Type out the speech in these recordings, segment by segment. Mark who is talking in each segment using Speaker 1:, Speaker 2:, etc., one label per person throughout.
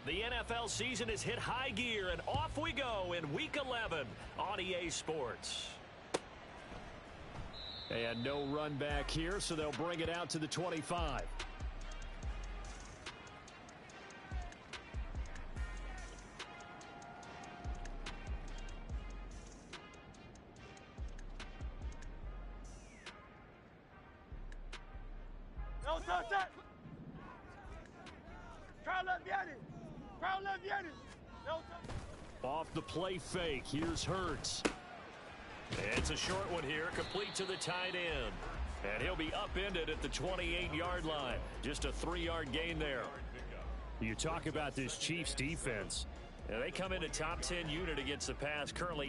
Speaker 1: The NFL season has hit high gear, and off we go in Week 11 on EA Sports.
Speaker 2: And no run back here, so they'll bring it out to the 25. Off the play fake, here's Hurts.
Speaker 1: It's a short one here, complete to the tight end. And he'll be upended at the 28-yard line. Just a 3-yard gain there.
Speaker 2: You talk about this Chiefs defense.
Speaker 1: Yeah, they come in a top 10 unit against the pass, currently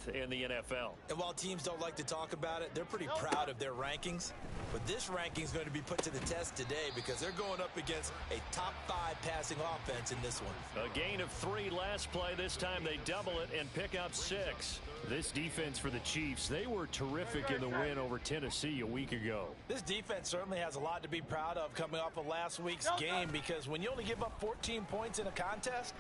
Speaker 1: 8th in the NFL.
Speaker 3: And while teams don't like to talk about it, they're pretty proud of their rankings. But this ranking is going to be put to the test today because they're going up against a top 5 passing offense in this one.
Speaker 1: A gain of 3 last play. This time they double it and pick up 6.
Speaker 2: This defense for the Chiefs, they were terrific in the win over Tennessee a week ago.
Speaker 3: This defense certainly has a lot to be proud of coming off of last week's game because when you only give up 14 points in a contest,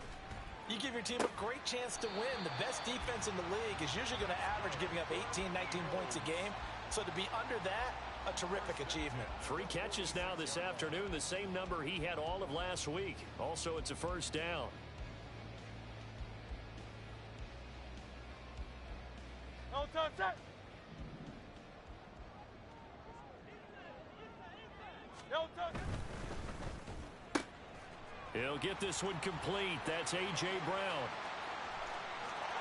Speaker 3: you give your team a great chance to win. The best defense in the league is usually going to average giving up 18, 19 points a game. So to be under that, a terrific achievement.
Speaker 1: 3 catches now this afternoon, the same number he had all of last week. Also, it's a first down. He'll get this one complete. That's A.J. Brown.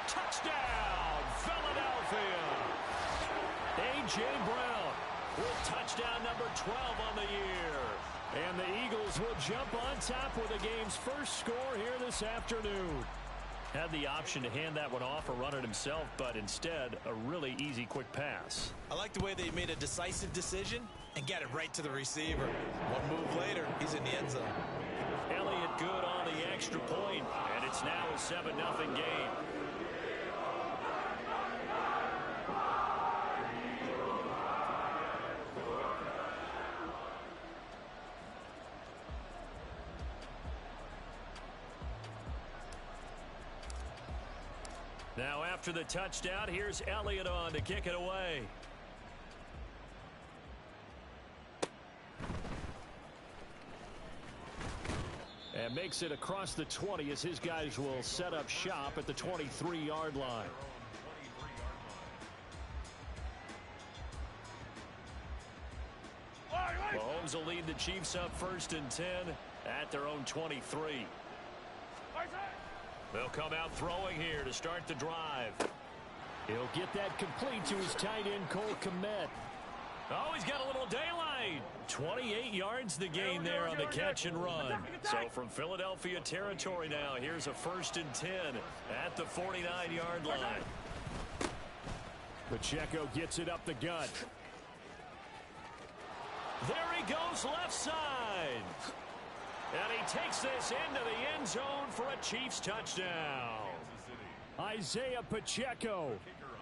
Speaker 1: Touchdown, Philadelphia. A.J. Brown with touchdown number 12 on the year.
Speaker 2: And the Eagles will jump on top with the game's first score here this afternoon.
Speaker 1: Had the option to hand that one off or run it himself, but instead, a really easy quick pass.
Speaker 3: I like the way they made a decisive decision and got it right to the receiver. One move later, he's in the end zone.
Speaker 1: Elliott good on the extra point, and it's now a 7-0 game. Now after the touchdown, here's Elliott on to kick it away.
Speaker 2: And makes it across the 20 as his guys will set up shop at the 23-yard line.
Speaker 1: Mahomes will lead the Chiefs up 1st and 10 at their own 23. They'll come out throwing here to start the drive.
Speaker 2: He'll get that complete to his tight end, Cole Kmet.
Speaker 1: Oh, he's got a little daylight. 28 yards the gain there on the catch and run. So from Philadelphia territory now, here's a 1st and 10 at the 49-yard line.
Speaker 2: Pacheco gets it up the gut.
Speaker 1: There he goes left side. And he takes this into the end zone for a Chiefs touchdown.
Speaker 2: Isaiah Pacheco,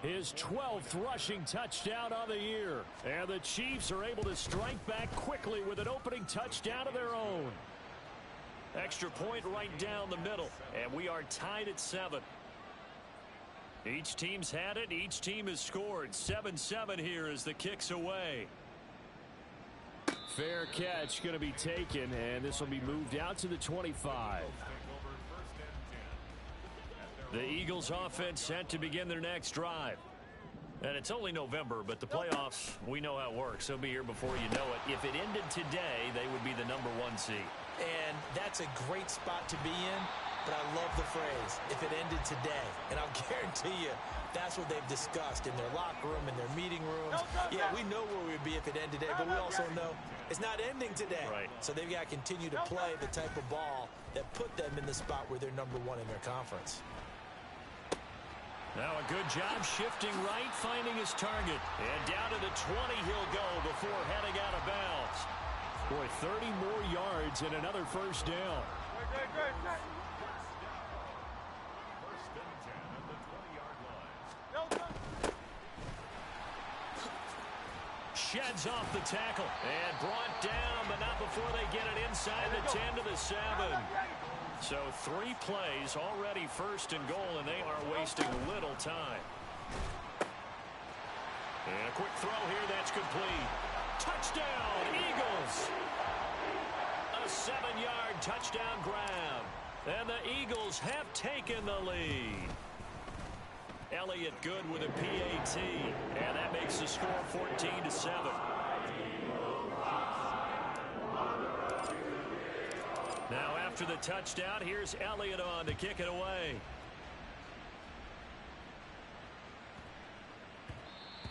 Speaker 2: his 12th rushing touchdown of the year. And the Chiefs are able to strike back quickly with an opening touchdown of their own.
Speaker 1: Extra point right down the middle. And we are tied at 7. Each team's had it. Each team has scored. 7-7 here as the kick's away.
Speaker 2: Fair catch going to be taken, and this will be moved out to the 25.
Speaker 1: The Eagles offense set to begin their next drive. And it's only November, but the playoffs, we know how it works. They'll be here before you know it. If it ended today, they would be the number 1 seed.
Speaker 3: And that's a great spot to be in, but I love the phrase, if it ended today. And I'll guarantee you, that's what they've discussed in their locker room, in their meeting rooms. Yeah, we know where we would be if it ended today, but we also know it's not ending today.
Speaker 1: Right.
Speaker 3: So they've got to continue to play the type of ball that put them in the spot where they're number 1 in their conference.
Speaker 1: Now a good job shifting right, finding his target. And down to the 20 he'll go before heading out of bounds.
Speaker 2: Boy, 30 more yards and another first down.
Speaker 1: Sheds off the tackle and brought down, but not before they get it inside the 10 to the 7. So 3 plays already first and goal, and they are wasting little time. And a quick throw here, that's complete. Touchdown, Eagles! A 7-yard touchdown grab. And the Eagles have taken the lead. Elliott good with a PAT. And that makes the score 14-7. Now after the touchdown, here's Elliott on to kick it away.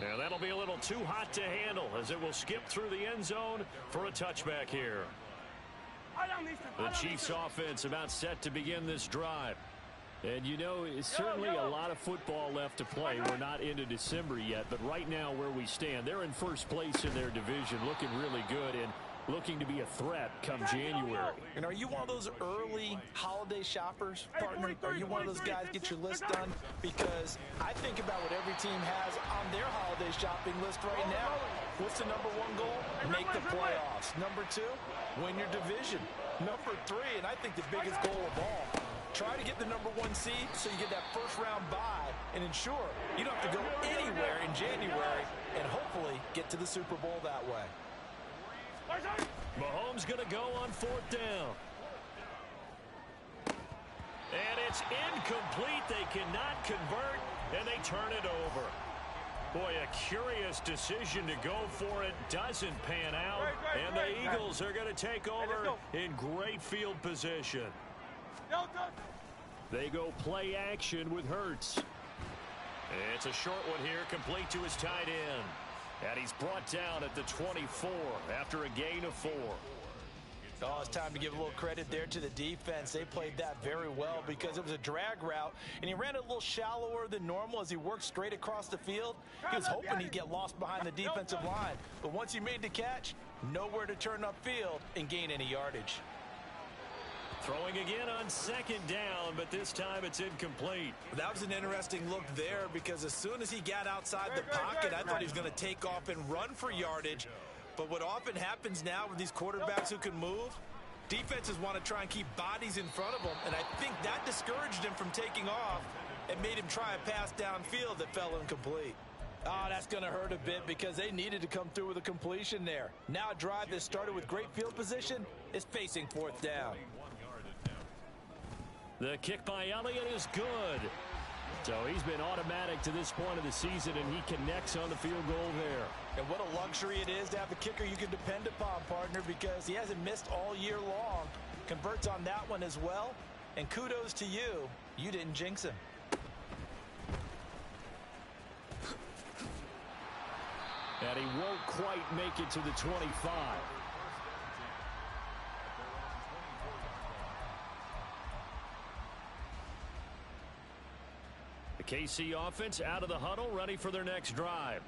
Speaker 1: And that'll be a little too hot to handle as it will skip through the end zone for a touchback here. The Chiefs offense about set to begin this drive. And you know, it's certainly a lot of football left to play. We're not into December yet, but right now where we stand, they're in first place in their division, looking really good and looking to be a threat come January.
Speaker 3: And are you one of those early holiday shoppers, partner? Are you one of those guys get your list done? Because I think about what every team has on their holiday shopping list right now. What's the number 1 goal? Make the playoffs. Number 2, win your division. Number 3, and I think the biggest goal of all, try to get the number 1 seed so you get that first-round bye and ensure you don't have to go anywhere in January and hopefully get to the Super Bowl that way.
Speaker 1: Mahomes going to go on 4th down. And it's incomplete. They cannot convert, and they turn it over. Boy, a curious decision to go for it. Doesn't pan out, and the Eagles are going to take over in great field position. They go play action with Hurts. It's a short one here, complete to his tight end. And he's brought down at the 24 after a gain of 4.
Speaker 3: Oh, it's time to give a little credit there to the defense. They played that very well because it was a drag route, and he ran a little shallower than normal as he worked straight across the field. He was hoping he'd get lost behind the defensive line. But once he made the catch, nowhere to turn upfield and gain any yardage.
Speaker 1: Throwing again on 2nd down, but this time it's incomplete.
Speaker 3: That was an interesting look there because as soon as he got outside the pocket, I thought he was going to take off and run for yardage. But what often happens now with these quarterbacks who can move, defenses want to try and keep bodies in front of them, and I think that discouraged him from taking off and made him try a pass downfield that fell incomplete. Oh, that's going to hurt a bit because they needed to come through with a completion there. Now a drive that started with great field position is facing 4th down.
Speaker 1: The kick by Elliott is good.
Speaker 2: So he's been automatic to this point of the season, and he connects on the field goal there.
Speaker 3: And what a luxury it is to have a kicker you can depend upon, partner, because he hasn't missed all year long. Converts on that one as well. And kudos to you. You didn't jinx him.
Speaker 2: And he won't quite make it to the 25. The KC offense out of the huddle, ready for their next drive.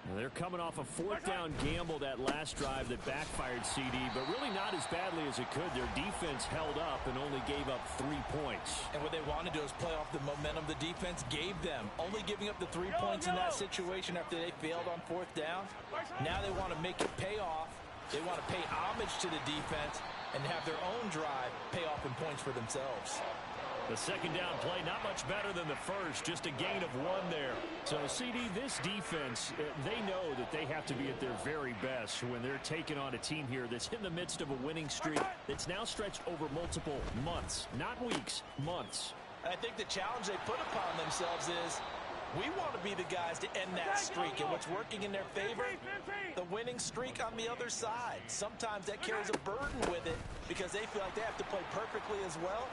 Speaker 2: And they're coming off a 4th down gamble that last drive that backfired CD, but really not as badly as it could. Their defense held up and only gave up 3 points.
Speaker 3: And what they want to do is play off the momentum the defense gave them. Only giving up the 3 points in that situation after they failed on 4th down. Now they want to make it pay off. They want to pay homage to the defense and have their own drive pay off in points for themselves.
Speaker 2: The 2nd down play, not much better than the first, just a gain of 1 there. So, CD, this defense, they know that they have to be at their very best when they're taking on a team here that's in the midst of a winning streak that's now stretched over multiple months, not weeks, months.
Speaker 3: I think the challenge they put upon themselves is we want to be the guys to end that streak, and what's working in their favor, the winning streak on the other side. Sometimes that carries a burden with it because they feel like they have to play perfectly as well.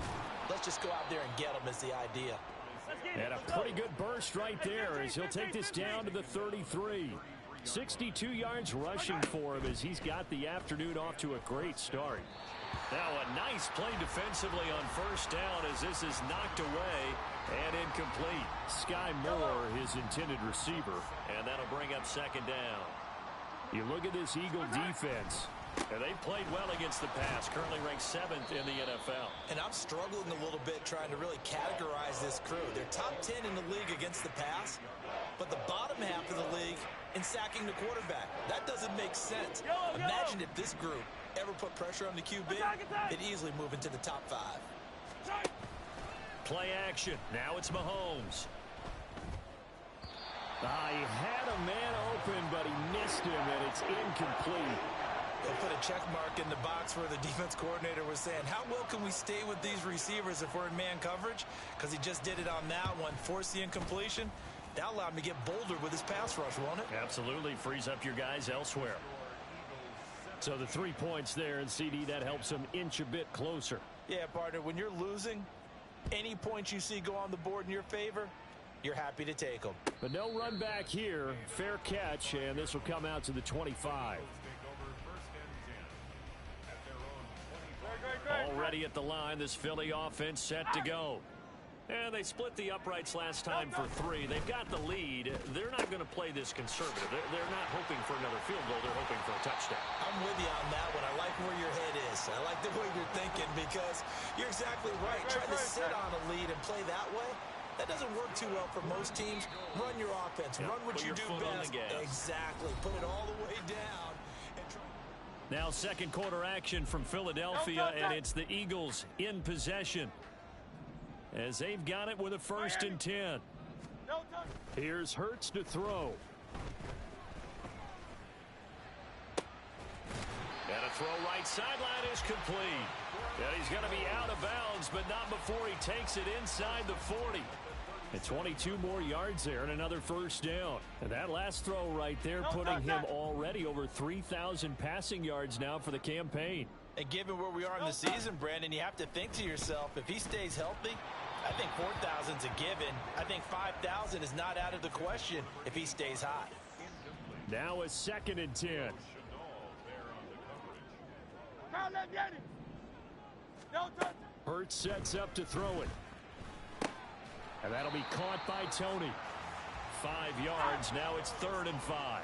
Speaker 3: Let's just go out there and get them is the idea.
Speaker 2: And a pretty good burst right there as he'll take this down to the 33. 62 yards rushing for him as he's got the afternoon off to a great start.
Speaker 1: Now a nice play defensively on 1st down as this is knocked away and incomplete.
Speaker 2: Sky Moore, his intended receiver.
Speaker 1: And that'll bring up 2nd down.
Speaker 2: You look at this Eagle defense.
Speaker 1: And they played well against the pass, currently ranked 7th in the NFL.
Speaker 3: And I'm struggling a little bit trying to really categorize this crew. They're top 10 in the league against the pass, but the bottom half of the league in sacking the quarterback. That doesn't make sense. Imagine if this group ever put pressure on the QB, they'd easily move into the top 5.
Speaker 1: Play action. Now it's Mahomes.
Speaker 2: He had a man open, but he missed him, and it's incomplete.
Speaker 3: They'll put a check mark in the box where the defense coordinator was saying, how well can we stay with these receivers if we're in man coverage? Because he just did it on that one, forced the incompletion. That allowed him to get bolder with his pass rush, won't it?
Speaker 1: Absolutely. Frees up your guys elsewhere.
Speaker 2: So the 3 points there, and CD, that helps him inch a bit closer.
Speaker 3: Yeah, partner, when you're losing, any points you see go on the board in your favor, you're happy to take them.
Speaker 2: But no run back here. Fair catch, and this will come out to the 25.
Speaker 1: Already at the line, this Philly offense set to go. And they split the uprights last time for 3. They've got the lead. They're not going to play this conservative. They're not hoping for another field goal. They're hoping for a touchdown.
Speaker 3: I'm with you on that one. I like where your head is. I like the way you're thinking because you're exactly right. Trying to sit on a lead and play that way, that doesn't work too well for most teams. Run your offense. Run what you do best. Exactly. Put it all the way down.
Speaker 1: Now second quarter action from Philadelphia, and it's the Eagles in possession as they've got it with a 1st and 10.
Speaker 2: Here's Hurts to throw.
Speaker 1: And a throw right sideline is complete. And he's going to be out of bounds, but not before he takes it inside the 40.
Speaker 2: And 22 more yards there and another 1st down. And that last throw right there putting him already over 3,000 passing yards now for the campaign.
Speaker 3: And given where we are in the season, Brandon, you have to think to yourself, if he stays healthy, I think 4,000's a given. I think 5,000 is not out of the question if he stays hot.
Speaker 2: Now a 2nd and 10. Hurts sets up to throw it. And that'll be caught by Tony.
Speaker 1: 5 yards. Now it's 3rd and 5.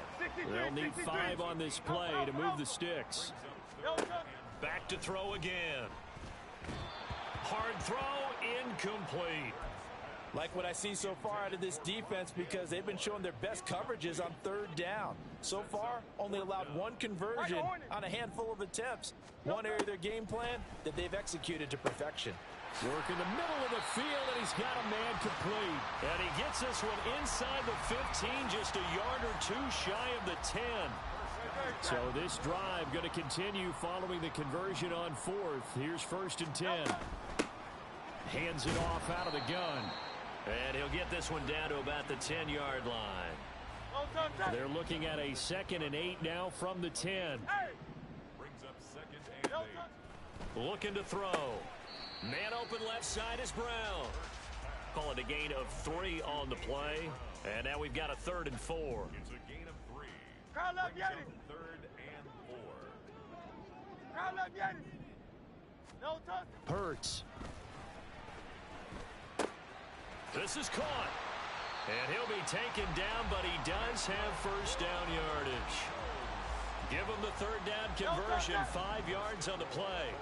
Speaker 2: They'll need 5 on this play to move the sticks.
Speaker 1: Back to throw again. Hard throw, incomplete.
Speaker 3: Like what I see so far out of this defense because they've been showing their best coverages on 3rd down. So far, only allowed 1 conversion on a handful of attempts. One area of their game plan that they've executed to perfection.
Speaker 2: Work in the middle of the field, and he's got a man complete.
Speaker 1: And he gets this one inside the 15, just a yard or 2 shy of the 10.
Speaker 2: So this drive going to continue following the conversion on 4th. Here's 1st and 10. Hands it off out of the gun.
Speaker 1: And he'll get this one down to about the 10-yard line.
Speaker 2: They're looking at a 2nd and 8 now from the 10.
Speaker 1: Looking to throw. Man open left side is Brown. Call it a gain of 3 on the play. And now we've got a 3rd and 4.
Speaker 4: It's a gain of 3. Brings up 3rd and 4.
Speaker 2: Hurts.
Speaker 1: This is caught. And he'll be taken down, but he does have 1st down yardage. Give him the 3rd down conversion. 5 yards on the play.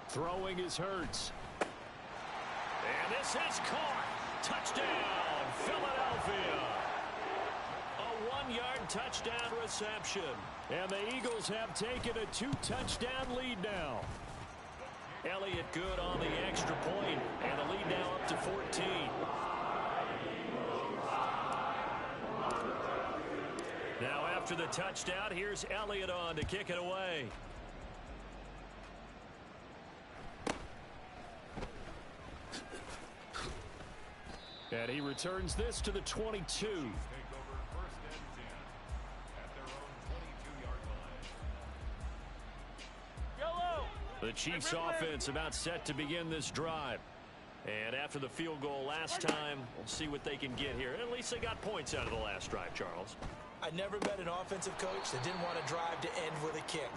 Speaker 2: Throwing is Hurts.
Speaker 1: And this is caught. Touchdown, Philadelphia. A 1-yard touchdown reception.
Speaker 2: And the Eagles have taken a 2-touchdown lead now.
Speaker 1: Elliott good on the extra point, and the lead now up to 14. Now after the touchdown, here's Elliott on to kick it away.
Speaker 2: And he returns this to the 22.
Speaker 1: The Chiefs offense about set to begin this drive. And after the field goal last time, we'll see what they can get here. At least they got points out of the last drive, Charles.
Speaker 3: I never met an offensive coach that didn't want to drive to end with a kick.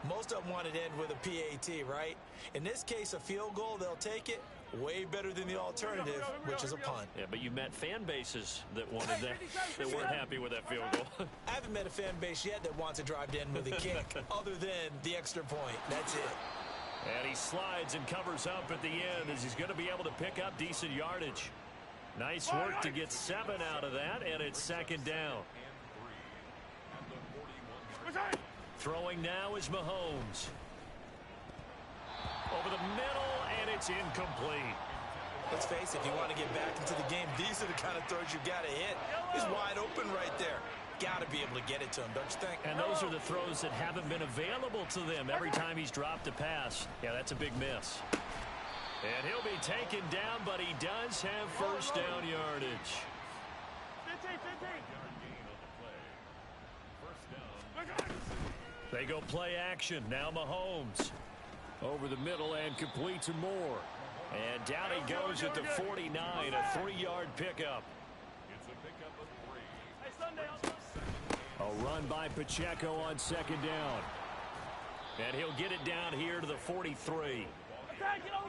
Speaker 3: Most of them wanted to end with a PAT, right? In this case, a field goal, they'll take it. Way better than the alternative, which is a punt.
Speaker 1: Yeah, but you met fan bases that wanted that, that weren't happy with that field goal.
Speaker 3: I haven't met a fan base yet that wants to drive to end with a kick, other than the extra point. That's it.
Speaker 1: And he slides and covers up at the end as he's going to be able to pick up decent yardage. Nice work to get 7 out of that, and it's 2nd down. Throwing now is Mahomes.
Speaker 2: Over the middle, and it's incomplete.
Speaker 3: Let's face it, if you want to get back into the game, these are the kind of throws you got to hit. He's wide open right there. Got to be able to get it to him, don't you think?
Speaker 2: And those are the throws that haven't been available to them every time he's dropped a pass. Yeah, that's a big miss. And he'll be taken down, but he does have first down yardage.
Speaker 4: 15.
Speaker 2: They go play action. Now Mahomes. Over the middle and complete to Moore. And down he goes at the 49, a 3-yard pickup.
Speaker 4: It's a pickup of 3.
Speaker 2: A run by Pacheco on second down. And he'll get it down here to the 43.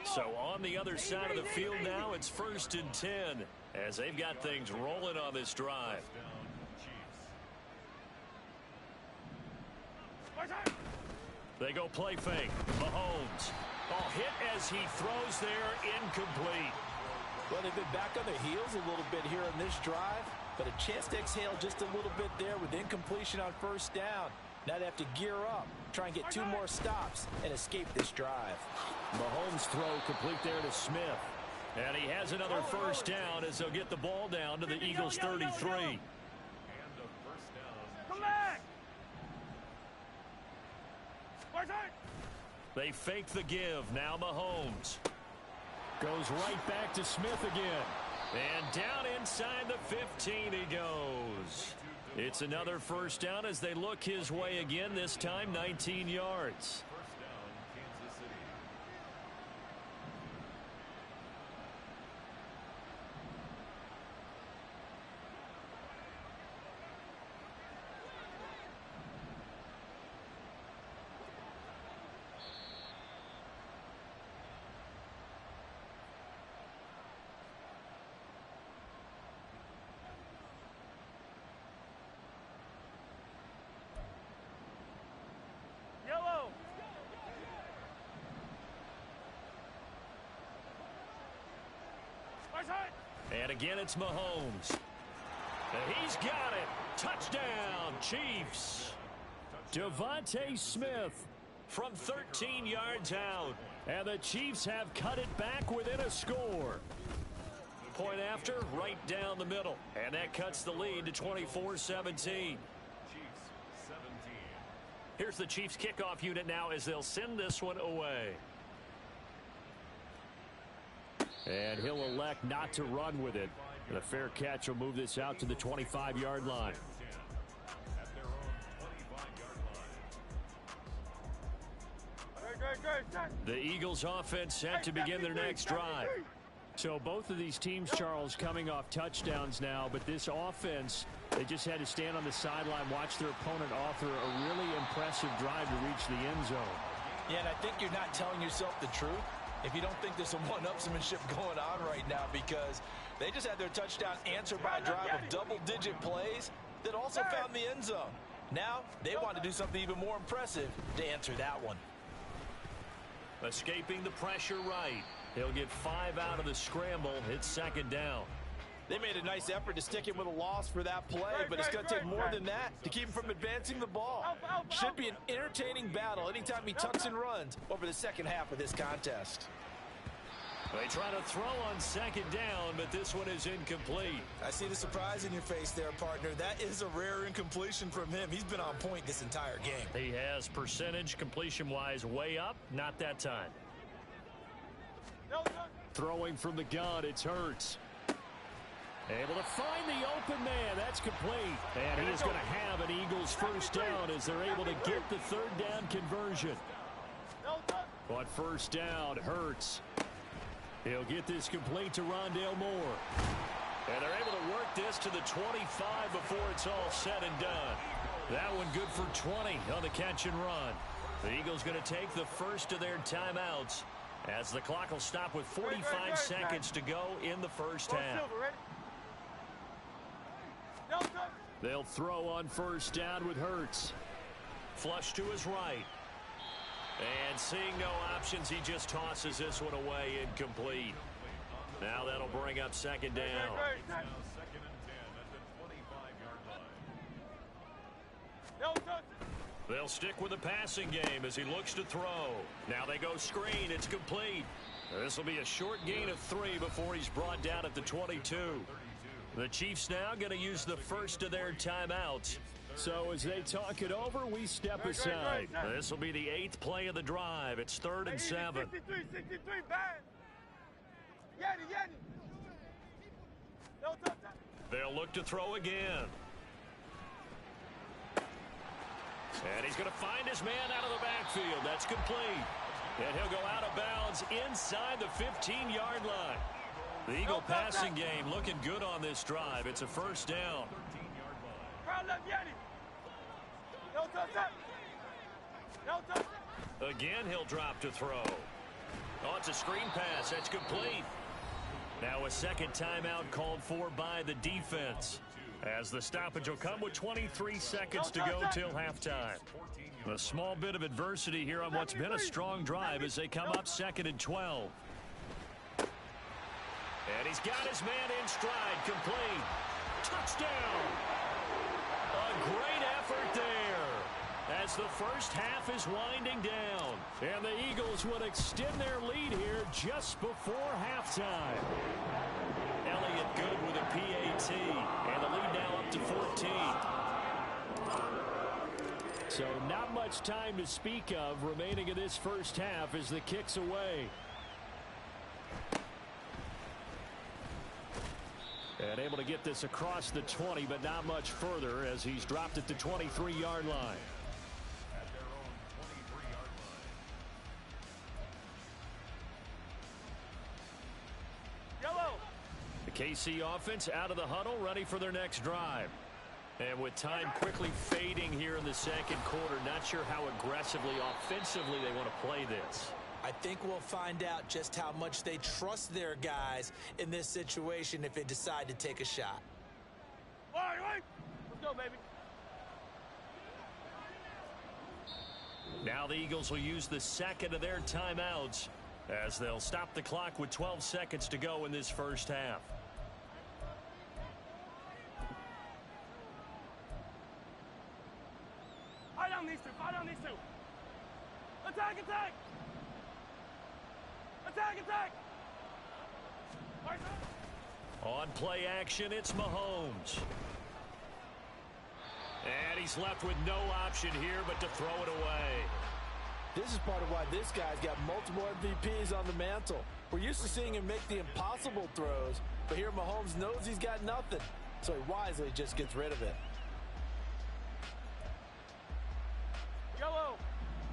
Speaker 2: So on the other side of the field now, it's 1st and 10 as they've got things rolling on this drive. They go play fake. Mahomes. Oh, hit as he throws there, incomplete.
Speaker 3: Well, they've been back on their heels a little bit here in this drive, but a chance to exhale just a little bit there with incompletion on first down. Now they have to gear up, try and get 2 more stops, and escape this drive.
Speaker 2: Mahomes' throw complete there to Smith. And he has another first down as they'll get the ball down to the Eagles' 33.
Speaker 4: Come back!
Speaker 2: They fake the give. Now Mahomes. Goes right back to Smith again. And down inside the 15 he goes. It's another first down as they look his way again, this time 19 yards. And again, it's Mahomes. And he's got it. Touchdown, Chiefs. Devontae Smith from 13 yards out. And the Chiefs have cut it back within a score. Point after, right down the middle. And that cuts the lead to 24-17. Here's the Chiefs kickoff unit now as they'll send this one away. And he'll elect not to run with it. And a fair catch will move this out to the 25-yard line. The Eagles offense set to begin their next drive. So both of these teams, Charles, coming off touchdowns now, but this offense, they just had to stand on the sideline, watch their opponent author a really impressive drive to reach the end zone.
Speaker 3: Yeah, and I think you're not telling yourself the truth if you don't think there's some one-upsmanship going on right now, because they just had their touchdown answered by a drive of double-digit plays that also found the end zone. Now they want to do something even more impressive to answer that one.
Speaker 2: Escaping the pressure right. He'll get 5 out of the scramble. It's second down.
Speaker 3: They made a nice effort to stick him with a loss for that play, but it's going to take more than that to keep him from advancing the ball. Should be an entertaining battle anytime he tucks and runs over the second half of this contest.
Speaker 2: They try to throw on second down, but this one is incomplete.
Speaker 3: I see the surprise in your face there, partner. That is a rare incompletion from him. He's been on point this entire game.
Speaker 2: He has percentage completion-wise way up, not that time. Throwing from the gun, it's Hurts. Able to find the open man. That's complete. And he is going to have an Eagles first down as they're able to get the third down conversion. On first down, Hurts. He'll get this complete to Rondale Moore. And they're able to work this to the 25 before it's all said and done. That one good for 20 on the catch and run. The Eagles going to take the first of their timeouts as the clock will stop with 45 seconds to go in the first half. They'll throw on first down with Hurts. Flush to his right. And seeing no options, he just tosses this one away, incomplete. Now that'll bring up second down.
Speaker 1: They'll stick with the passing game as he looks to throw. Now they go screen. It's complete. This will be a short gain of 3 before he's brought down at the 22. The Chiefs now going to use the first of their timeouts.
Speaker 2: So as they talk it over, we step aside.
Speaker 1: This will be the 8th play of the drive. It's 3rd and 7.
Speaker 4: 63, bang. Yanni. No, touch that.
Speaker 1: They'll look to throw again. And he's going to find his man out of the backfield. That's complete. And he'll go out of bounds inside the 15-yard line. The Eagle passing game looking good on this drive. It's a first down. Again, he'll drop to throw. Oh, it's a screen pass. That's complete. Now a second timeout called for by the defense, as the stoppage will come with 23 seconds to go till halftime. A small bit of adversity here on what's been a strong drive as they come up 2nd and 12. And he's got his man in stride, complete. Touchdown! A great effort there as the first half is winding down.
Speaker 2: And the Eagles would extend their lead here just before halftime.
Speaker 1: Elliott good with a PAT, and the lead now up to 14.
Speaker 2: So not much time to speak of remaining in this first half as the kick's away. And able to get this across the 20, but not much further as he's dropped at the 23-yard line.
Speaker 4: Yellow.
Speaker 1: The KC offense out of the huddle, ready for their next drive. And with time quickly fading here in the second quarter, not sure how aggressively, offensively they want to play this.
Speaker 3: I think we'll find out just how much they trust their guys in this situation if they decide to take a shot.
Speaker 4: All right. Let's go, baby.
Speaker 1: Now the Eagles will use the second of their timeouts as they'll stop the clock with 12 seconds to go in this first half.
Speaker 4: Fight on these two. Attack. Attack.
Speaker 1: On play action, it's Mahomes. And he's left with no option here but to throw it away.
Speaker 3: This is part of why this guy's got multiple MVPs on the mantle. We're used to seeing him make the impossible throws, but here Mahomes knows he's got nothing, so he wisely just gets rid of it.
Speaker 4: Yellow.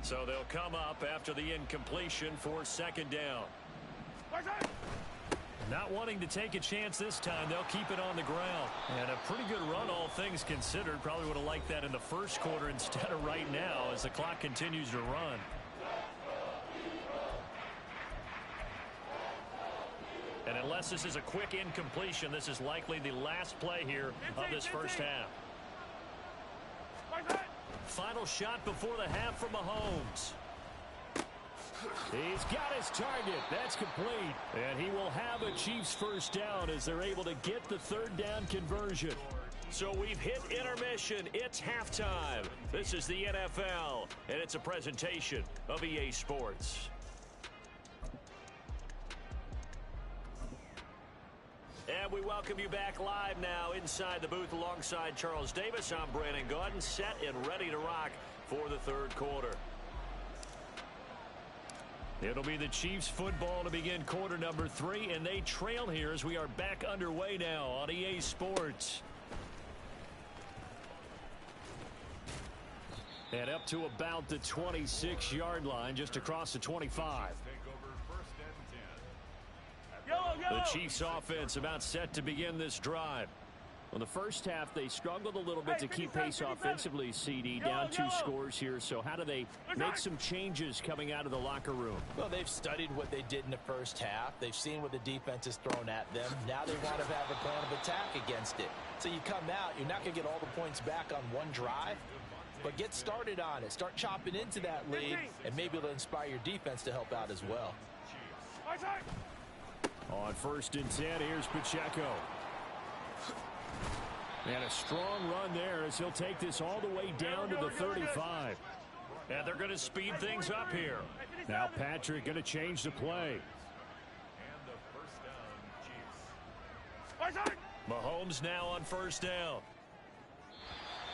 Speaker 1: So they'll come up after the incompletion for second down. Not wanting to take a chance this time, they'll keep it on the ground. And a pretty good run, all things considered. Probably would have liked that in the first quarter instead of right now as the clock continues to run. And unless this is a quick incompletion, this is likely the last play here of this first half. Final shot before the half from Mahomes.
Speaker 2: He's got his target. That's complete. And he will have a Chiefs first down as they're able to get the third down conversion.
Speaker 1: So we've hit intermission. It's halftime. This is the NFL, and it's a presentation of EA Sports. And we welcome you back live now inside the booth alongside Charles Davis. I'm Brandon Gaudin, set and ready to rock for the third quarter. It'll be the Chiefs football to begin quarter number 3, and they trail here as we are back underway now on EA Sports. And up to about the 26-yard line, just across the 25. The Chiefs offense about set to begin this drive.
Speaker 2: Well, the first half, they struggled a little bit to keep pace offensively, CD, down 2 scores here. So how do they make some changes coming out of the locker room?
Speaker 3: Well, they've studied what they did in the first half. They've seen what the defense has thrown at them. Now they want to have a plan of attack against it. So you come out, you're not going to get all the points back on one drive, but get started on it. Start chopping into that lead, and maybe it'll inspire your defense to help out as well.
Speaker 2: On 1st and 10, here's Pacheco. And a strong run there as he'll take this all the way down to the 35.
Speaker 1: And they're going to speed things up here.
Speaker 2: Now Patrick going to change the play.
Speaker 4: And the first down, Chiefs.
Speaker 1: Mahomes now on first down.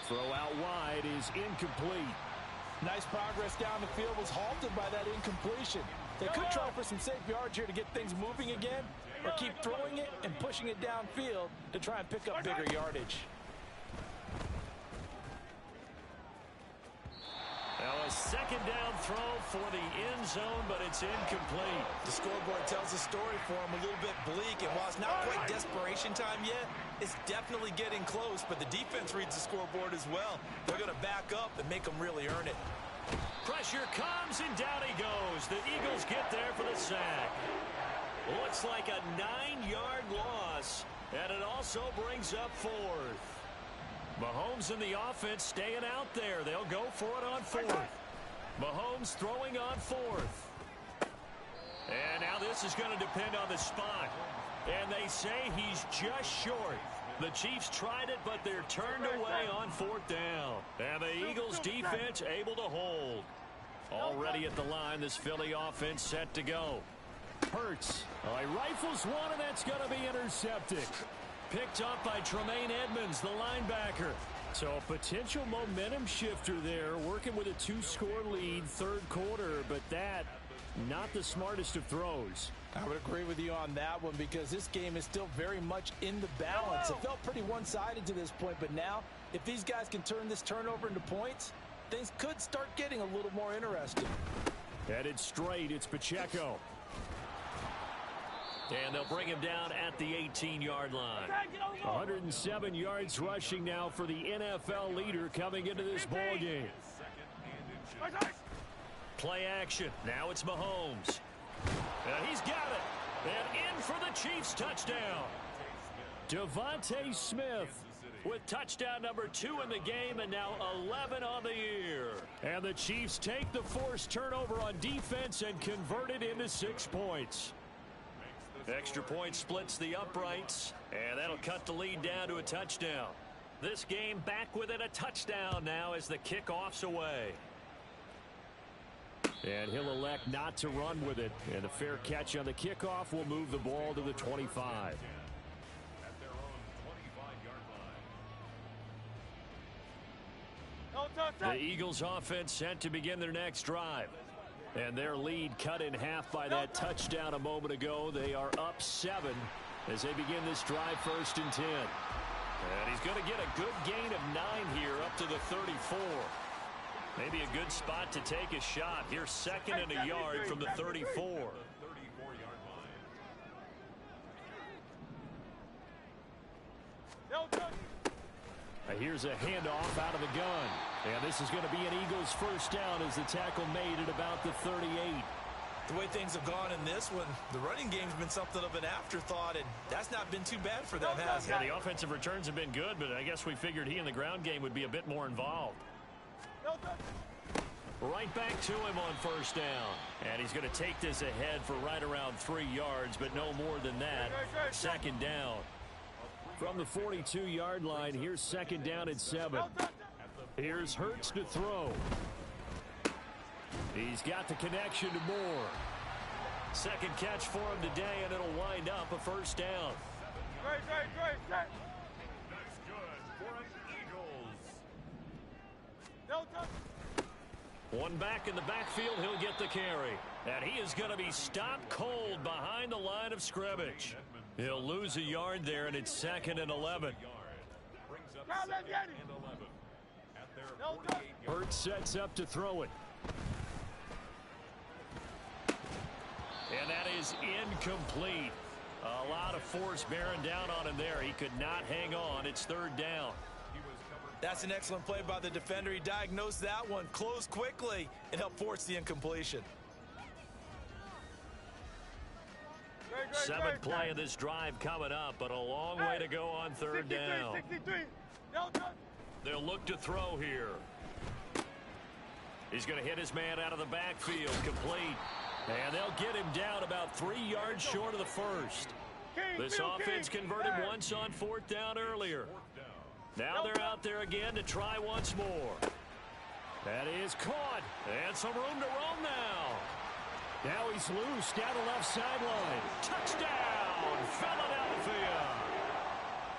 Speaker 2: Throw out wide is incomplete.
Speaker 3: Nice progress down the field was halted by that incompletion. They could try for some safe yards here to get things moving again, or keep throwing it and pushing it downfield to try and pick up bigger yardage.
Speaker 1: Now a second down throw for the end zone, but it's incomplete.
Speaker 3: The scoreboard tells the story for him, a little bit bleak, and while it's not quite desperation time yet, it's definitely getting close, but the defense reads the scoreboard as well. They're going to back up and make them really earn it.
Speaker 1: Pressure comes, and down he goes. The Eagles get there for the sack. Looks like a 9-yard loss, and it also brings up fourth. Mahomes and the offense staying out there. They'll go for it on fourth. Mahomes throwing on fourth. And now this is going to depend on the spot. And they say he's just short. The Chiefs tried it, but they're turned away on fourth down. And the Eagles defense able to hold. Already at the line, this Philly offense set to go.
Speaker 2: Hurts. He rifles one, and that's going to be intercepted.
Speaker 1: Picked up by Tremaine Edmonds, the linebacker.
Speaker 2: So a potential momentum shifter there, working with a 2-score lead, third quarter, but that, not the smartest of throws.
Speaker 3: I would agree with you on that one because this game is still very much in the balance. It felt pretty one-sided to this point, but now, if these guys can turn this turnover into points, things could start getting a little more interesting.
Speaker 2: Headed straight, it's Pacheco.
Speaker 1: And they'll bring him down at the 18-yard line.
Speaker 2: 107 yards rushing now for the NFL leader coming into this ball game.
Speaker 1: Play action. Now it's Mahomes. And he's got it. And in for the Chiefs touchdown.
Speaker 2: Devontae Smith
Speaker 1: with touchdown number 2 in the game and now 11 on the year.
Speaker 2: And the Chiefs take the forced turnover on defense and convert it into 6 points.
Speaker 1: Extra point splits the uprights, and that'll cut the lead down to a touchdown. This game back within a touchdown now as the kickoff's away.
Speaker 2: And he'll elect not to run with it. And a fair catch on the kickoff will move the ball to the 25.
Speaker 1: The Eagles offense set to begin their next drive. And their lead cut in half by that touchdown a moment ago. They are up 7 as they begin this drive, 1st and 10. And he's going to get a good gain of 9 here up to the 34. Maybe a good spot to take a shot. Here's 2nd and a yard from the 34.
Speaker 2: Here's a handoff out of the gun. And this is going to be an Eagles first down as the tackle made at about the 38.
Speaker 3: The way things have gone in this one, the running game's been something of an afterthought, and that's not been too bad for them, has it?
Speaker 1: Yeah, the offensive returns have been good, but I guess we figured he in the ground game would be a bit more involved. Right back to him on first down. And he's going to take this ahead for right around 3 yards, but no more than that. 2nd down.
Speaker 2: From the 42-yard line, here's 2nd down and 7. Here's Hurts to throw. He's got the connection to Moore.
Speaker 1: Second catch for him today, and it'll wind up a first down.
Speaker 4: Great. That's good for an Eagles.
Speaker 1: One back in the backfield, he'll get the carry. And he is going to be stopped cold behind the line of scrimmage. He'll lose a yard there, and it's 2nd and 11.
Speaker 2: Hurts sets up to throw it.
Speaker 1: And that is incomplete. A lot of force bearing down on him there. He could not hang on. It's 3rd down.
Speaker 3: That's an excellent play by the defender. He diagnosed that one, closed quickly, and helped force the incompletion.
Speaker 1: 7th play of this drive coming up, but a long way to go on 3rd down. They'll look to throw here. He's going to hit his man out of the backfield, complete. And they'll get him down about 3 yards short of the first. This offense converted once on 4th down earlier.
Speaker 2: Now they're out there again to try once more. That is caught. And some room to roam now. Now he's loose down the left sideline. Touchdown, Philadelphia.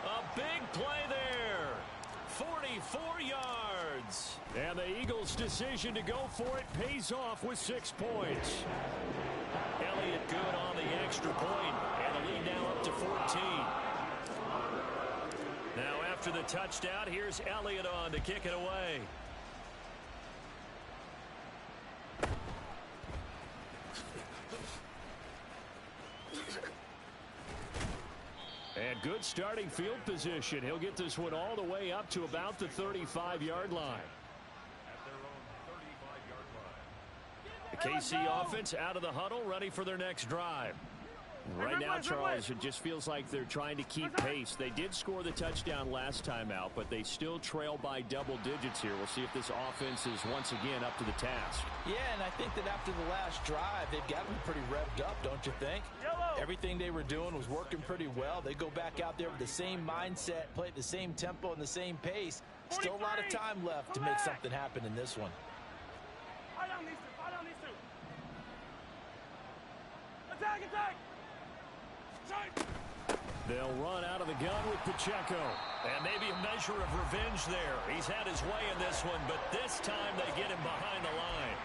Speaker 2: A big play there. 44 yards. And the Eagles' decision to go for it pays off with 6 points. Elliott good on the extra point. And the lead now up to 14. Now after the touchdown, here's Elliott on to kick it away. And good starting field position. He'll get this one all the way up to about the 35-yard line. The KC offense out of the huddle, ready for their next drive. Right now, Charles, it just feels like they're trying to keep pace. They did score the touchdown last time out, but they still trail by double digits here. We'll see if this offense is once again up to the task.
Speaker 3: Yeah, and I think that after the last drive, they've got to be pretty revved up, don't you think? Everything they were doing was working pretty well. They go back out there with the same mindset, play at the same tempo and the same pace. Still a lot of time left to make something happen in this one.
Speaker 4: Attack, attack!
Speaker 2: They'll run out of the gun with Pacheco.
Speaker 1: And maybe a measure of revenge there. He's had his way in this one, but this time they get him behind the line.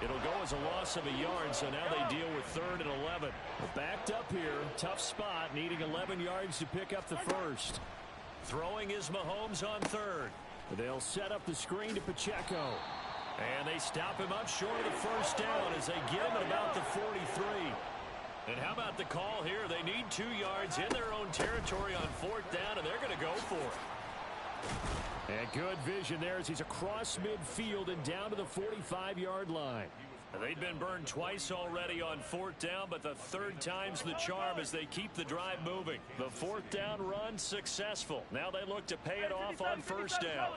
Speaker 1: It'll go as a loss of a yard, so now they deal with 3rd and 11.
Speaker 2: Backed up here, tough spot, needing 11 yards to pick up the first.
Speaker 1: Throwing is Mahomes on 3rd.
Speaker 2: They'll set up the screen to Pacheco.
Speaker 1: And they stop him up short of the first down as they get him at about the 43. And how about the call here? They need 2 yards in their own territory on 4th down, and they're going to go for it.
Speaker 2: And good vision there as he's across midfield and down to the 45-yard line.
Speaker 1: They've been burned twice already on 4th down, but the 3rd time's the charm as they keep the drive moving. The 4th down run successful. Now they look to pay it off on 1st down.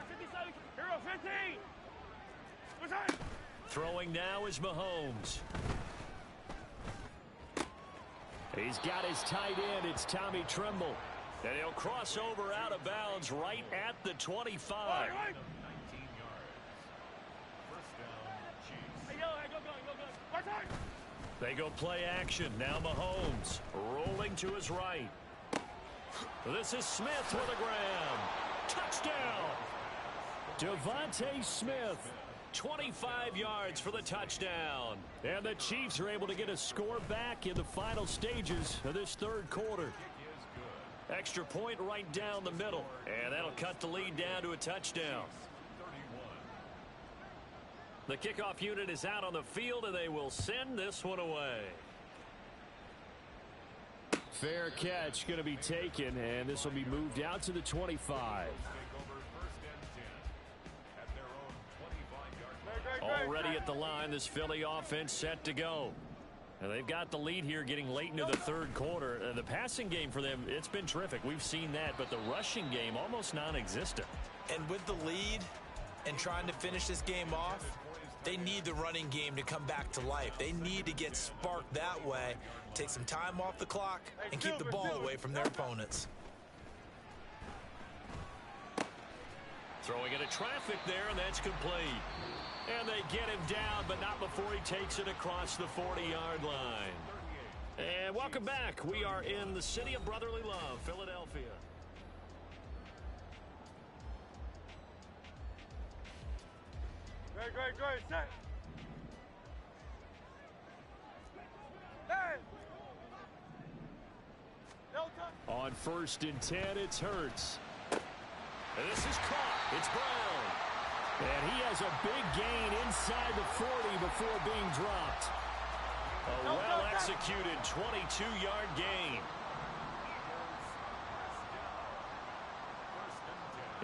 Speaker 1: Throwing now is Mahomes.
Speaker 2: He's got his tight end. It's Tommy Tremble.
Speaker 1: And he'll cross over out of bounds right at the 25. They go play action. Now Mahomes rolling to his right. This is Smith for the ground. Touchdown.
Speaker 2: Devontae Smith.
Speaker 1: 25 yards for the touchdown.
Speaker 2: And the Chiefs are able to get a score back in the final stages of this 3rd quarter.
Speaker 1: Extra point right down the middle. And that'll cut the lead down to a touchdown. The kickoff unit is out on the field, and they will send this one away.
Speaker 2: Fair catch going to be taken, and this will be moved out to the 25.
Speaker 1: Already at the line, this Philly offense set to go. And they've got the lead here getting late into the 3rd quarter. The passing game for them, it's been terrific. We've seen that, but the rushing game almost non-existent.
Speaker 3: And with the lead and trying to finish this game off, they need the running game to come back to life. They need to get sparked that way, take some time off the clock, and keep the ball away from their opponents.
Speaker 1: Throwing into traffic there, and that's complete. And they get him down, but not before he takes it across the 40-yard line. And welcome back. We are in the city of brotherly love, Philadelphia.
Speaker 4: Great, set. Hey.
Speaker 2: On 1st and 10, it's Hurts.
Speaker 1: And this is caught. It's Brown.
Speaker 2: And he has a big gain inside the 40 before being dropped.
Speaker 1: A well-executed 22-yard gain.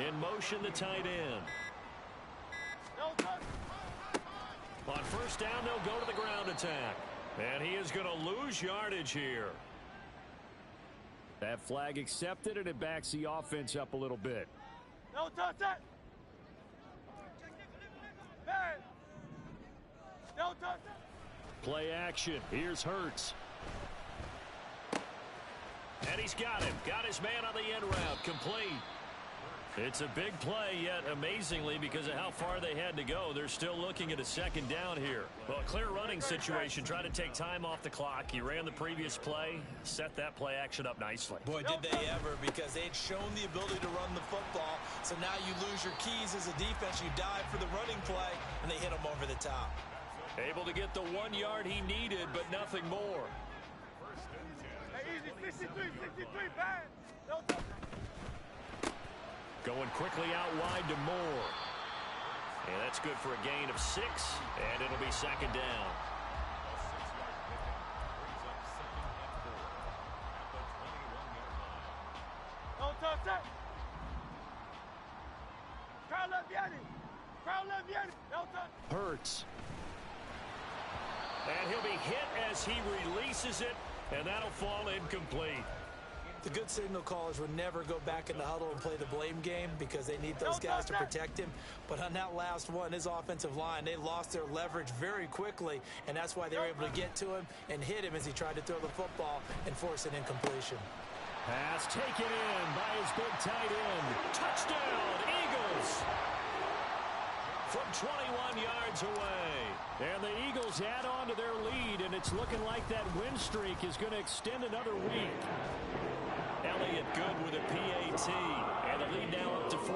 Speaker 1: In motion, the tight end. On 1st down, they'll go to the ground attack. And he is going to lose yardage here.
Speaker 2: That flag accepted, and it backs the offense up a little bit.
Speaker 4: No touch it. Hey. No touch it.
Speaker 2: Play action. Here's Hurts.
Speaker 1: And he's got him. Got his man on the end route. Complete. It's a big play, yet amazingly, because of how far they had to go, they're still looking at a second down here. Well, a clear running situation, trying to take time off the clock. He ran the previous play, set that play action up nicely.
Speaker 3: Boy, did they ever, because they had shown the ability to run the football. So now you lose your keys as a defense. You dive for the running play, and they hit him over the top.
Speaker 1: Able to get the 1 yard he needed, but nothing more.
Speaker 4: Hey, easy, 63, bang.
Speaker 1: Going quickly out wide to Moore. And that's good for a gain of 6, and it'll be second down. Hurts. And he'll be hit as he releases it, and that'll fall incomplete.
Speaker 3: The good signal callers would never go back in the huddle and play the blame game because they need those guys to protect him. But on that last one, his offensive line, they lost their leverage very quickly, and that's why they were able to get to him and hit him as he tried to throw the football and force an incompletion.
Speaker 2: Pass taken in by his big tight end. Touchdown, Eagles!
Speaker 1: From 21 yards away.
Speaker 2: And the Eagles add on to their lead, and it's looking like that win streak is going to extend another week.
Speaker 1: Elliott good with a PAT, and the lead now up to 14.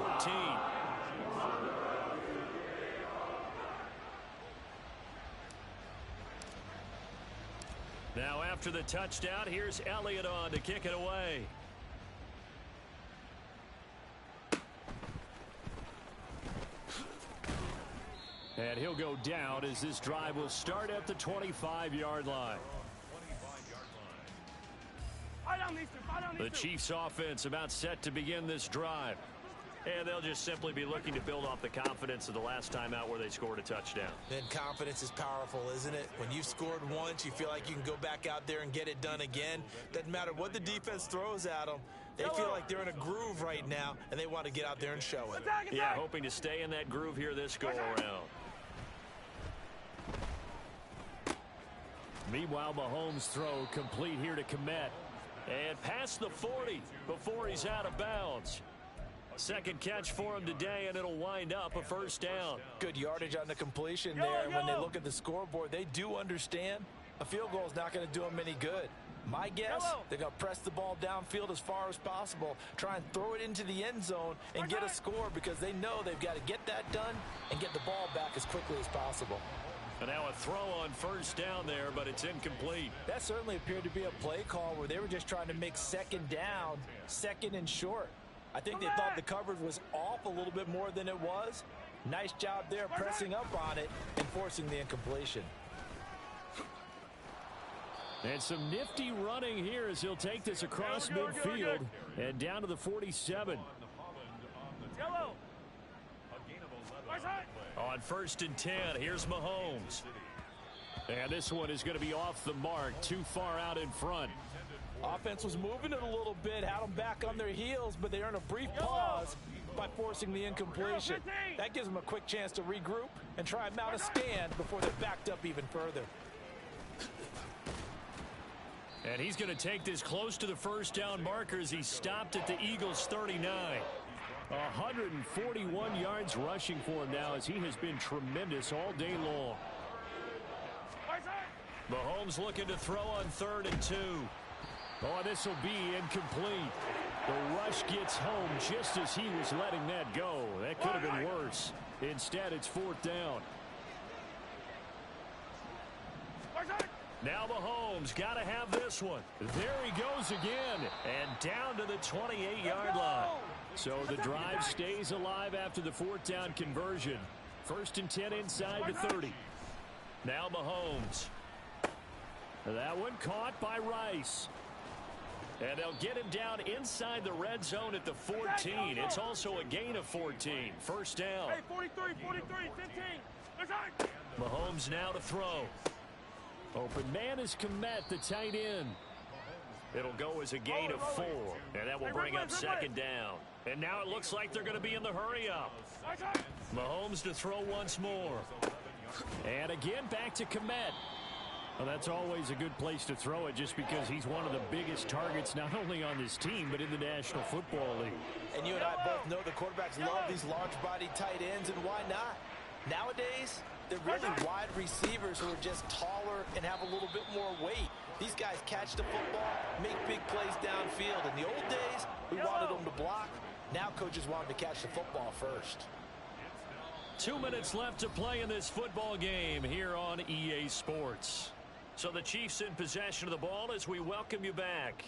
Speaker 1: Now after the touchdown, here's Elliott on to kick it away.
Speaker 2: And he'll go down as this drive will start at the 25-yard line.
Speaker 1: The Chiefs offense about set to begin this drive. And they'll just simply be looking to build off the confidence of the last time out where they scored a touchdown.
Speaker 3: And confidence is powerful, isn't it? When you've scored once, you feel like you can go back out there and get it done again. Doesn't matter what the defense throws at them. They feel like they're in a groove right now, and they want to get out there and show it.
Speaker 1: Yeah, hoping to stay in that groove here this go-around.
Speaker 2: Meanwhile, Mahomes' throw complete here to Komet.
Speaker 1: And past the 40 before he's out of bounds. Second catch for him today, and it'll wind up a first down.
Speaker 3: Good yardage on the completion there. And when they look at the scoreboard, they do understand a field goal is not going to do them any good. My guess, they're going to press the ball downfield as far as possible, try and throw it into the end zone and get a score because they know they've got to get that done and get the ball back as quickly as possible.
Speaker 1: And now a throw on first down there, but it's incomplete.
Speaker 3: That certainly appeared to be a play call where they were just trying to make second down, second and short. I think they thought the coverage was off a little bit more than it was. Nice job there pressing up on it and forcing the incompletion.
Speaker 2: And some nifty running here as he'll take this across midfield and down to the 47.
Speaker 1: On first and 10, here's Mahomes.
Speaker 2: And this one is going to be off the mark, too far out in front.
Speaker 3: Offense was moving it a little bit, had them back on their heels, but they earned a brief pause by forcing the incompletion. That gives them a quick chance to regroup and try and mount a stand before they're backed up even further.
Speaker 2: And he's going to take this close to the first down marker as he stopped at the Eagles' 39. 141 yards rushing for him now as he has been tremendous all day long.
Speaker 1: Mahomes looking to throw on 3rd and 2.
Speaker 2: Oh, this will be incomplete. The rush gets home just as he was letting that go. That could have been worse. Instead, it's 4th down.
Speaker 1: Now Mahomes got to have this one.
Speaker 2: There he goes again.
Speaker 1: And down to the 28-yard line.
Speaker 2: So the drive stays alive after the 4th down conversion. 1st and 10 inside the 30.
Speaker 1: Now Mahomes.
Speaker 2: That one caught by Rice.
Speaker 1: And they'll get him down inside the red zone at the 14. It's also a gain of 14. First down.
Speaker 4: Hey, 43, 15.
Speaker 1: Mahomes now to throw.
Speaker 2: Open man is Komet, the tight end.
Speaker 1: It'll go as a gain of 4. And that will bring up second down. And now it looks like they're going to be in the hurry-up. Mahomes to throw once more.
Speaker 2: And again back to Komet. Well, that's always a good place to throw it just because he's one of the biggest targets not only on this team but in the National Football League.
Speaker 3: And you and I both know the quarterbacks love these large-body tight ends, and why not? Nowadays, they're really wide receivers who are just taller and have a little bit more weight. These guys catch the football, make big plays downfield. In the old days, we wanted them to block. Now coaches want them to catch the football first.
Speaker 1: 2 minutes left to play in this football game here on EA Sports. So the Chiefs in possession of the ball as we welcome you back.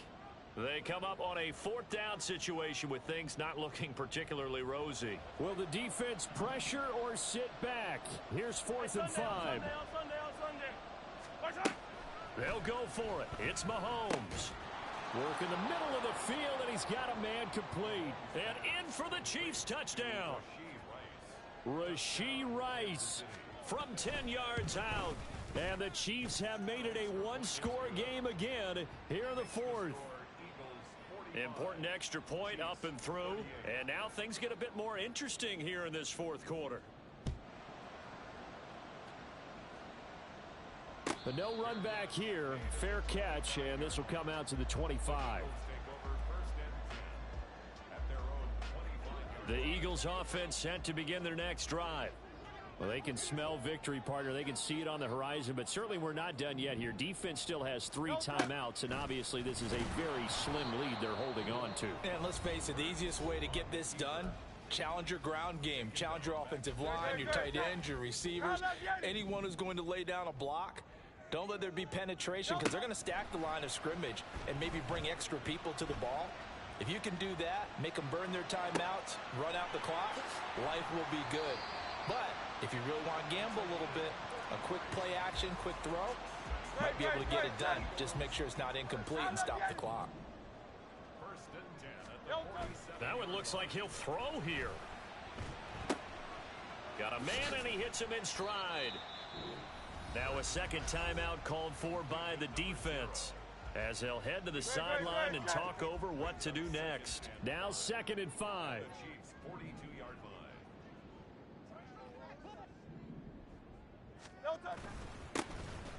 Speaker 1: They come up on a 4th down situation with things not looking particularly rosy.
Speaker 2: Will the defense pressure or sit back? Here's 4th and 5.
Speaker 1: They'll go for it. It's Mahomes.
Speaker 2: Work in the middle of the field, and he's got a man complete.
Speaker 1: And in for the Chiefs touchdown.
Speaker 2: Rashee Rice
Speaker 1: from 10 yards out.
Speaker 2: And the Chiefs have made it a one-score game again here in the 4th.
Speaker 1: Important extra point up and through. And now things get a bit more interesting here in this 4th quarter.
Speaker 2: But no run back here. Fair catch, and this will come out to the 25.
Speaker 1: The Eagles offense set to begin their next drive.
Speaker 2: Well, they can smell victory, partner. They can see it on the horizon, but certainly we're not done yet here. Defense still has 3 timeouts, and obviously this is a very slim lead they're holding on to.
Speaker 3: And let's face it, the easiest way to get this done, challenge your ground game. Challenge your offensive line, your tight ends, your receivers, anyone who's going to lay down a block. Don't let there be penetration because they're going to stack the line of scrimmage and maybe bring extra people to the ball. If you can do that, make them burn their timeouts, run out the clock, life will be good. But if you really want to gamble a little bit, a quick play action, quick throw, might be able to get it done. Just make sure it's not incomplete and stop the clock.
Speaker 1: That one looks like he'll throw here. Got a man and he hits him in stride. Now a second timeout called for by the defense as they'll head to the sideline and talk over what to do next.
Speaker 2: Now 2nd and 5.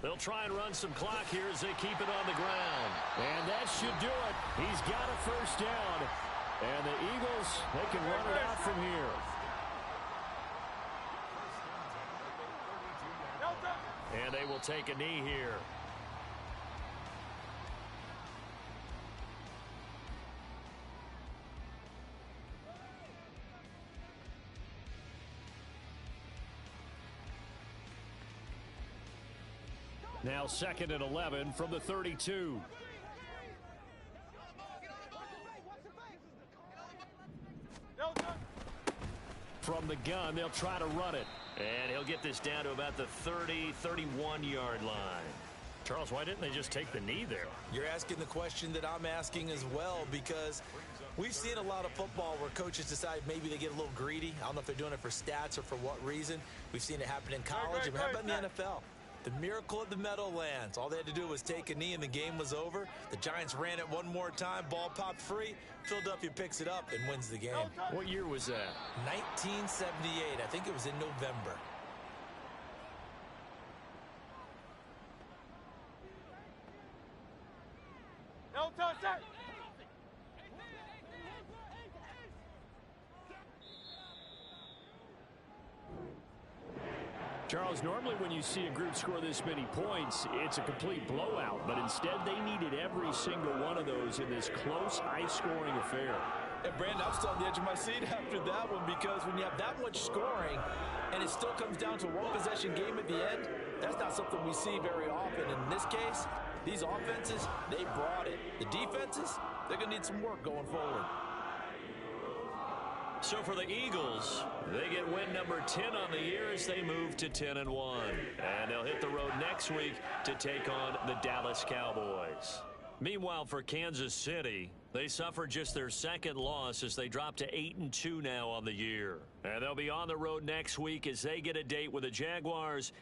Speaker 1: They'll try and run some clock here as they keep it on the ground.
Speaker 2: And that should do it. He's got a first down. And the Eagles, they can run it out from here.
Speaker 1: And they will take a knee here.
Speaker 2: Now 2nd and 11 from the 32. From the gun, they'll try to run it.
Speaker 1: And he'll get this down to about the 30, 31-yard line. Charles, why didn't they just take the knee there?
Speaker 3: You're asking the question that I'm asking as well, because we've seen a lot of football where coaches decide maybe they get a little greedy. I don't know if they're doing it for stats or for what reason. We've seen it happen in college. And how about in the NFL? The miracle of the Meadowlands. All they had to do was take a knee and the game was over. The Giants ran it one more time. Ball popped free. Philadelphia picks it up and wins the game.
Speaker 2: What year was that?
Speaker 3: 1978. I think it was in November.
Speaker 4: No touch that.
Speaker 2: Charles, normally when you see a group score this many points, it's a complete blowout. But instead, they needed every single one of those in this close, high-scoring affair.
Speaker 3: And Brandon, I'm still on the edge of my seat after that one, because when you have that much scoring and it still comes down to a one-possession game at the end, that's not something we see very often. In this case, these offenses, they brought it. The defenses, they're going to need some work going forward.
Speaker 1: So for the Eagles, they get win number 10 on the year as they move to 10-1. And they'll hit the road next week to take on the Dallas Cowboys. Meanwhile, for Kansas City, they suffered just their second loss as they drop to 8-2 now on the year. And they'll be on the road next week as they get a date with the Jaguars